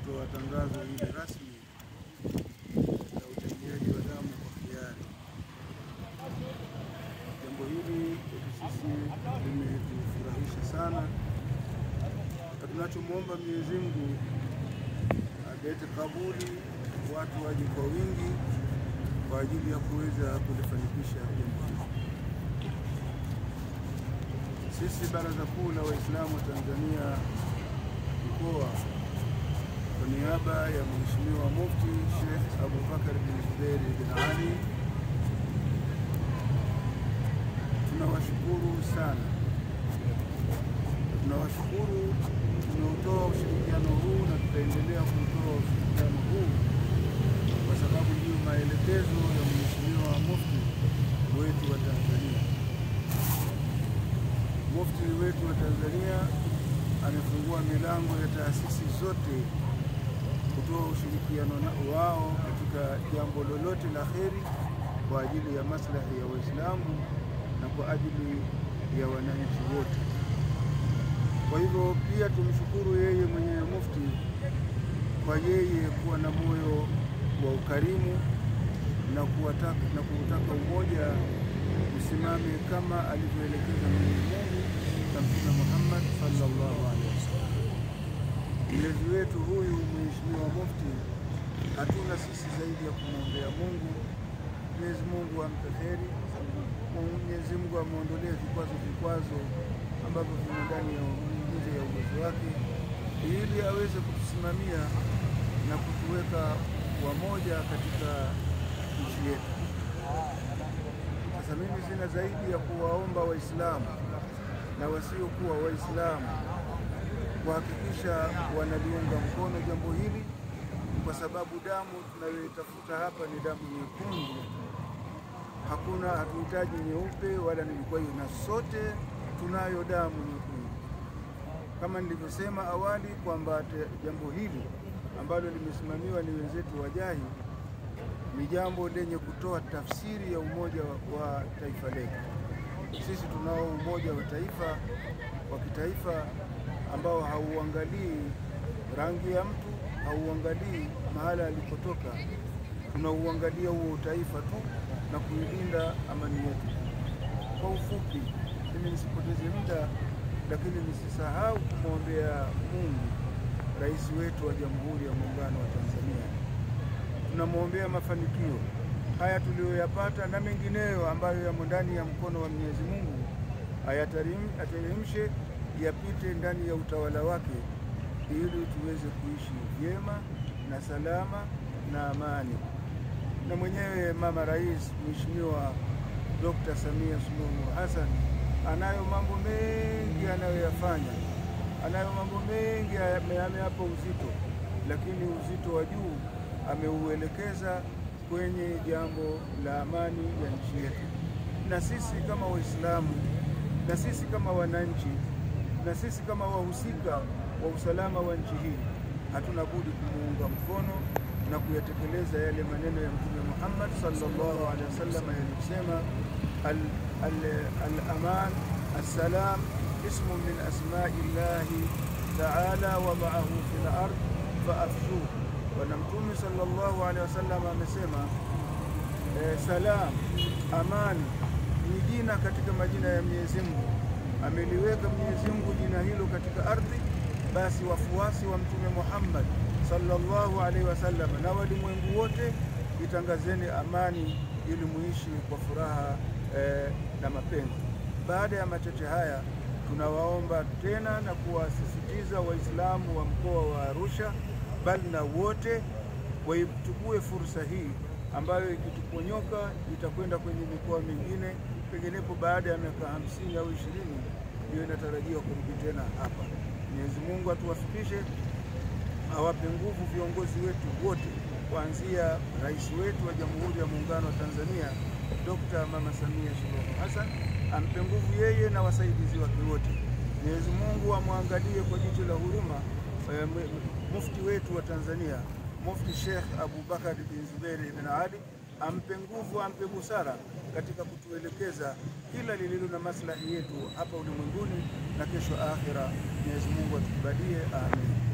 kutoa tangazo hili rasmi la uchangiaji wa damu kwa hiari. Jambo hili sisi limetufurahisha sana, na tunachomwomba Mwenyezi Mungu alete kabuli, watu waje kwa wingi kwa ajili ya kuweza kulifanikisha jambo hili. Sisi Baraza Kuu la Waislamu wa Tanzania mkoa, kwa niaba ya Mheshimiwa Mufti Sheikh Abubakar bin Zuberi bin Ali, tunawashukuru sana. Tunawashukuru, tunautoa ushirikiano huu na tutaendelea kutoa ushirikiano huu kwa sababu ndio maelekezo ya Mheshimiwa Mufti wetu wa Tanzania. Mufti wetu wa Tanzania amefungua milango ya taasisi zote kutoa ushirikiano wao katika jambo lolote la kheri kwa ajili ya maslahi ya Waislamu na kwa ajili ya wananchi wote. Kwa hivyo pia tumshukuru yeye mwenyewe Mufti kwa yeye kuwa na moyo wa ukarimu na kuutaka umoja usimame kama alivyoelekeza Mwenyezi Mungu na Mtume Muhammad sallallahu alaihi wasallam. Mlezi wetu huyu Mheshimiwa Mufti, hatuna sisi zaidi ya kumwombea Mungu. Mwenyezi Mungu ampe heri, Mwenyezi Mungu amuondolee vikwazo ambavyo vimo ndani ya nje ya uwezo wake, ili aweze kutusimamia na kutuweka wamoja katika nchi yetu. Sasa mimi sina zaidi ya kuwaomba Waislamu na wasiokuwa Waislamu kuhakikisha wanaliunga mkono jambo hili, kwa sababu damu tunayoitafuta hapa ni damu nyekundu. Hatuhitaji nyeupe wala nini. Kwa hiyo na sote tunayo damu nyekundu. Kama nilivyosema awali kwamba jambo hili ambalo limesimamiwa ni wenzetu wajahi ni jambo lenye kutoa tafsiri ya umoja wa taifa letu. Sisi tunao umoja wa taifa wa kitaifa ambao hauangalii rangi ya mtu, hauangalii mahala alipotoka. Tunauangalia huo taifa tu na kuilinda amani yetu. Kwa ufupi, mimi nisipoteze muda, lakini nisisahau kumwombea Mungu Rais wetu wa Jamhuri ya Muungano wa Tanzania. Tunamwombea mafanikio haya tuliyoyapata na mengineyo ambayo yamo ndani ya mkono wa Mwenyezi Mungu, ayateremshe yapite ndani ya utawala wake, ili tuweze kuishi vyema na salama na amani. Na mwenyewe Mama Rais Mheshimiwa Dr. Samia Suluhu Hassan anayo mambo mengi anayoyafanya, anayo mambo mengi ameapa uzito, lakini uzito wa juu ameuelekeza kwenye jambo la amani ya nchi yetu. Na sisi kama Waislamu, na sisi kama wananchi, na sisi kama wahusika wa usalama wa nchi hii, hatuna budi kumuunga mkono na kuyatekeleza yale maneno ya Mtume Muhammad sallallahu alaihi wasallam yalisema, al-aman as-salam ismu min asma'illahi ta'ala wa ma'ahu fil ard fa'afshu. Na Mtume sallallahu alaihi wasallam amesema salam, amani ni jina katika majina ya Mwenyezi Mungu. Ameliweka Mwenyezi Mungu jina hilo katika ardhi, basi wafuasi wa Mtume Muhammad sallallahu alaihi wasallam na walimwengu wote itangazeni amani, ili muishi kwa furaha na mapenzi. Baada ya machache haya, tunawaomba tena na kuwasisitiza Waislamu wa mkoa wa Arusha, bali na wote waichukue fursa hii ambayo ikituponyoka itakwenda kwenye mikoa mingine, penginepo baada ya miaka 50 au 20 ndio inatarajiwa kurudi tena hapa. Mwenyezi Mungu atuwafikishe, awape nguvu viongozi wetu wote, kuanzia rais wetu wa Jamhuri ya Muungano wa Tanzania Dr. Mama Samia Suluhu Hassan, ampe nguvu yeye na wasaidizi wake wote. Mwenyezi Mungu amwangalie kwa jicho la huruma Mufti wetu wa Tanzania, Mufti Sheikh Abubakar bin Zuberi bin Ali, ampe nguvu, ampe busara katika kutuelekeza kila lililo na maslahi yetu hapa ulimwenguni na kesho akhira. Mwenyezi Mungu atukubalie, amin.